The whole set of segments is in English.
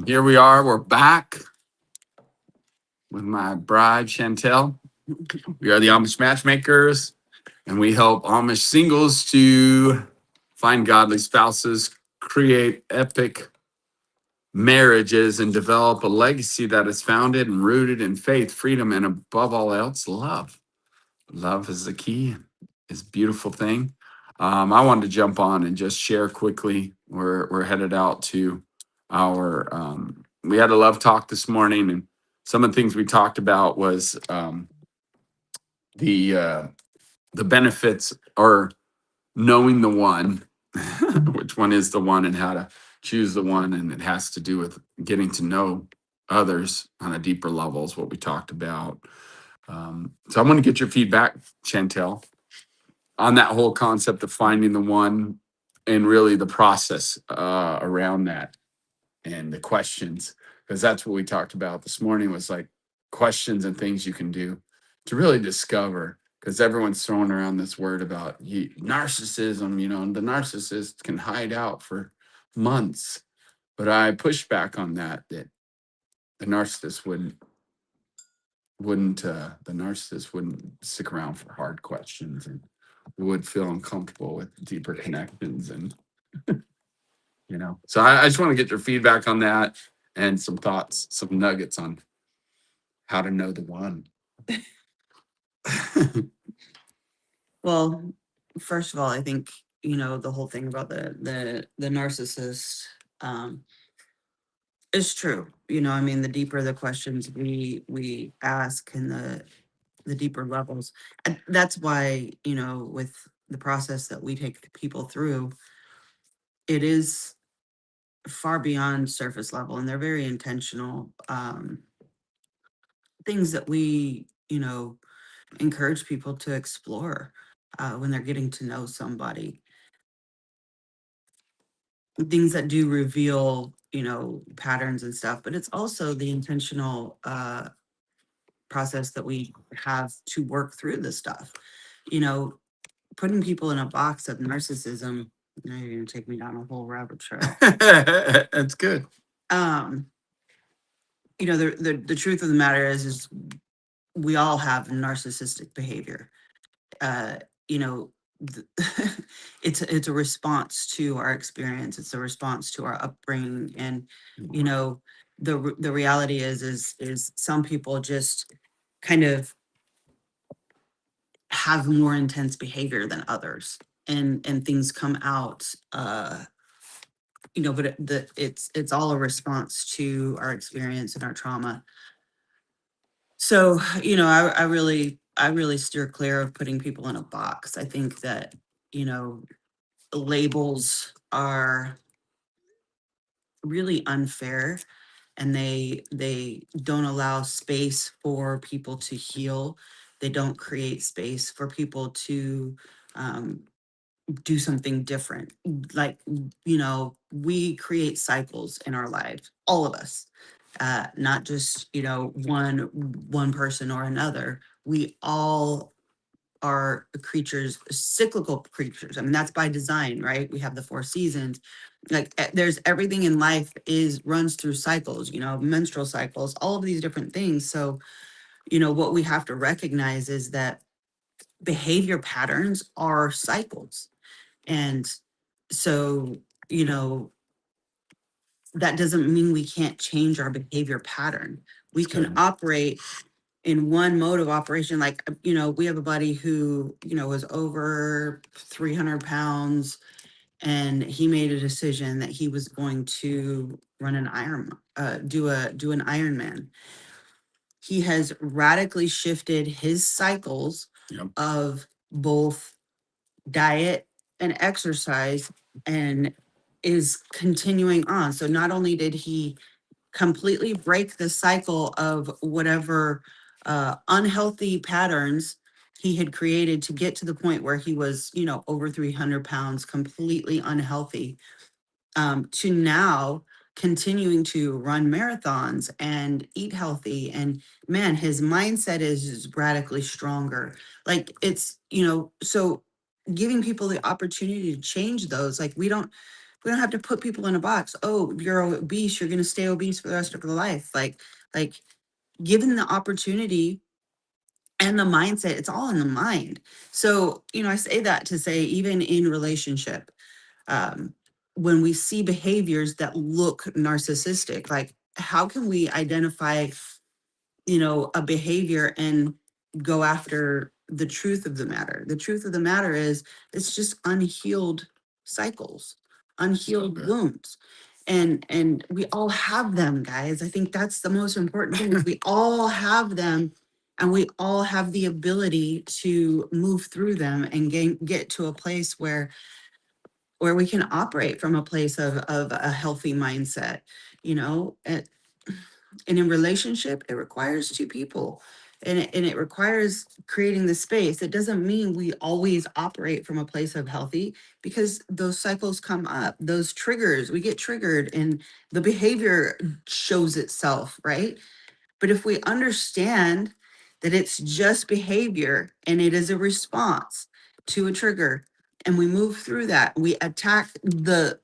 Here we are. We're back with my bride, Chantel. We are the Amish Matchmakers, and we help Amish singles to find godly spouses, create epic marriages, and develop a legacy that is founded and rooted in faith, freedom, and above all else, love. Love is the key. It's a beautiful thing. I wanted to jump on and just share quickly. We're headed out to our. We had a love talk this morning, and some of the things we talked about was the the benefits or knowing the one, which one is the one, and how to choose the one, and it has to do with getting to know others on a deeper level. Is what we talked about. So I want to get your feedback, Chantel, on that whole concept of finding the one and really the process around that and the questions, because that's what we talked about this morning was like questions and things you can do to really discover, because everyone's throwing around this word about narcissism, and the narcissist can hide out for months. But I pushed back on that the narcissist wouldn't stick around for hard questions and would feel uncomfortable with deeper connections. And so I just want to get your feedback on that and some thoughts, some nuggets on how to know the one. Well, first of all, I think the whole thing about the narcissist um, is true. I mean, the deeper the questions we ask and the deeper levels, and that's why with the process that we take people through, it is far beyond surface level, and they're very intentional things that we encourage people to explore when they're getting to know somebody, things that do reveal patterns and stuff, but it's also the intentional process that we have to work through this stuff. you know Putting people in a box of narcissism, now you're going to take me down a whole rabbit trail. That's good. um the truth of the matter is we all have narcissistic behavior. uh you know th- it's a response to our experience, it's a response to our upbringing, and the reality is some people just kind of have more intense behavior than others, and things come out, but it's all a response to our experience and our trauma. So, I really steer clear of putting people in a box. I think that, you know, labels are really unfair, and they don't allow space for people to heal. They don't create space for people to um, do something different. Like, we create cycles in our lives, all of us, not just, one person or another. We all are creatures, cyclical creatures. I mean, that's by design, right? We have the four seasons. Like, there's everything in life is runs through cycles, menstrual cycles, all of these different things. So, what we have to recognize is that behavior patterns are cycles. And so, you know, that doesn't mean we can't change our behavior pattern. We can Okay. operate in one mode of operation. Like, we have a buddy who, was over 300 pounds, and he made a decision that he was going to run an do an Ironman. He has radically shifted his cycles. Yep. Of both diet and exercise, and is continuing on. So not only did he completely break the cycle of whatever unhealthy patterns he had created to get to the point where he was, over 300 pounds, completely unhealthy, to now continuing to run marathons and eat healthy. And man, his mindset is radically stronger. Like, it's, so giving people the opportunity to change those. Like, we don't, We don't have to put people in a box. Oh, you're obese, you're going to stay obese for the rest of your life. Like given the opportunity and the mindset, it's all in the mind. So, I say that to say, even in relationship, um, when we see behaviors that look narcissistic, like how can we identify, a behavior and go after the truth of the matter? The truth of the matter is it's just unhealed cycles, unhealed wounds. And we all have them, guys. I think that's the most important thing. Is we all have them, and we all have the ability to move through them and get to a place where we can operate from a place of a healthy mindset, and in relationship, it requires two people, and it requires creating the space. It doesn't mean we always operate from a place of healthy, because those cycles come up, those triggers, we get triggered, and the behavior shows itself, right? But if we understand that it's just behavior and it is a response to a trigger, and we move through that, we attack the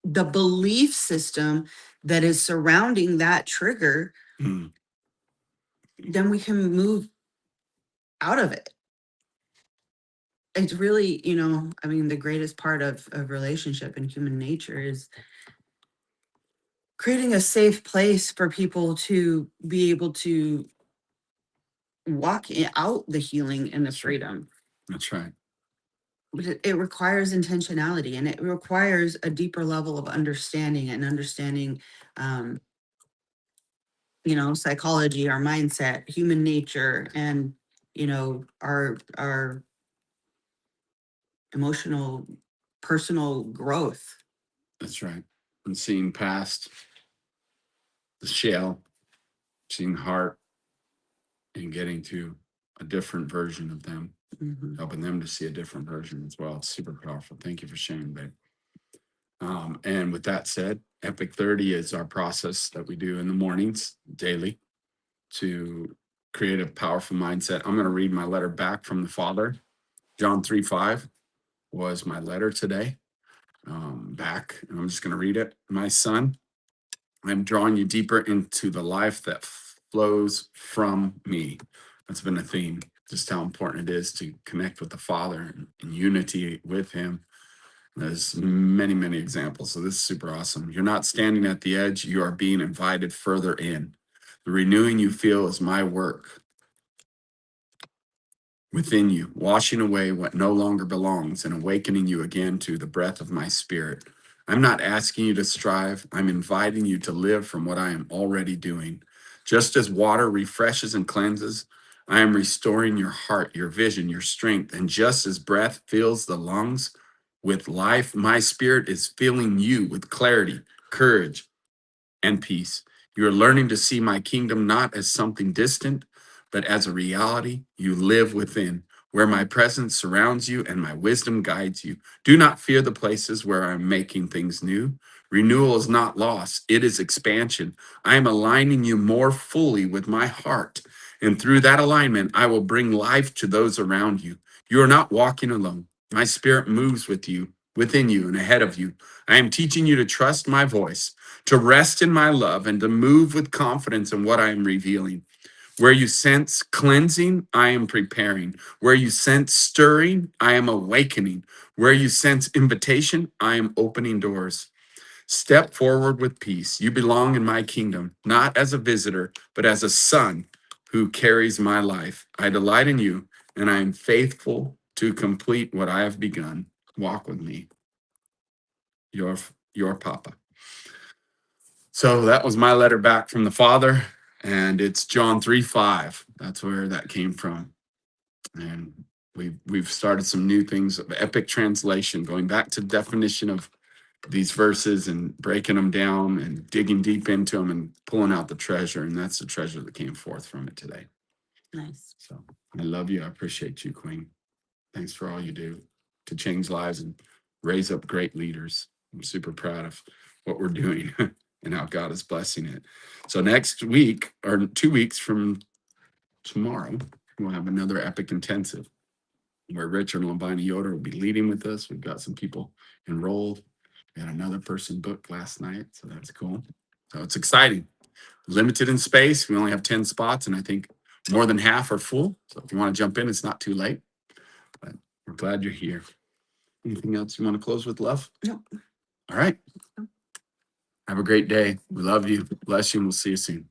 the belief system that is surrounding that trigger, Mm, then we can move out of it. It's really, I mean, the greatest part of relationship and human nature is creating a safe place for people to be able to out the healing and the freedom. that's right. But it requires intentionality, and it requires a deeper level of understanding, and understanding, um, psychology, our mindset, human nature, and our emotional, personal growth. That's right. And seeing past the shell, seeing heart, and getting to a different version of them, Mhm. helping them to see a different version as well. It's super powerful. Thank you for sharing, babe. And with that said, Epic 30 is our process that we do in the mornings daily to create a powerful mindset. I'm going to read my letter back from the Father. John 3:5 was my letter today. Back, and I'm just going to read it. My son, I'm drawing you deeper into the life that flows from me. That's been a theme, just how important it is to connect with the Father in unity with Him. There's many, many examples. So this is super awesome. You're not standing at the edge, you are being invited further in. The renewing you feel is my work within you, washing away what no longer belongs and awakening you again to the breath of my spirit. I'm not asking you to strive, I'm inviting you to live from what I am already doing. Just as water refreshes and cleanses, I am restoring your heart, your vision, your strength. And just as breath fills the lungs with life, my spirit is filling you with clarity, courage, and peace. You are learning to see my kingdom not as something distant, but as a reality you live within, where my presence surrounds you and my wisdom guides you. Do not fear the places where I'm making things new. Renewal is not loss, it is expansion. I am aligning you more fully with my heart. And through that alignment, I will bring life to those around you. You are not walking alone. My spirit moves with you, within you, and ahead of you. I am teaching you to trust my voice, to rest in my love, and to move with confidence in what I am revealing. Where you sense cleansing, I am preparing. Where you sense stirring, I am awakening. Where you sense invitation, I am opening doors. Step forward with peace. You belong in my kingdom, not as a visitor, but as a son who carries my life. I delight in you, and I am faithful to complete what I have begun. Walk with me, your, your Papa. So that was my letter back from the Father, and it's John 3:5. That's where that came from. And we've started some new things of epic translation, going back to the definition of these verses and breaking them down and digging deep into them and pulling out the treasure. And that's the treasure that came forth from it today. Nice. So I love you. I appreciate you, Queen. Thanks for all you do to change lives and raise up great leaders. I'm super proud of what we're doing and how God is blessing it. So next week, or 2 weeks from tomorrow, we'll have another epic intensive. where Richard Lombini Yoder will be leading with us. We've got some people enrolled. We had another person booked last night, so that's cool. So it's exciting. Limited in space. We only have 10 spots, and I think more than half are full. So if you want to jump in, it's not too late. But we're glad you're here. Anything else you want to close with, love? No. All right. Have a great day. We love you. Bless you, and we'll see you soon.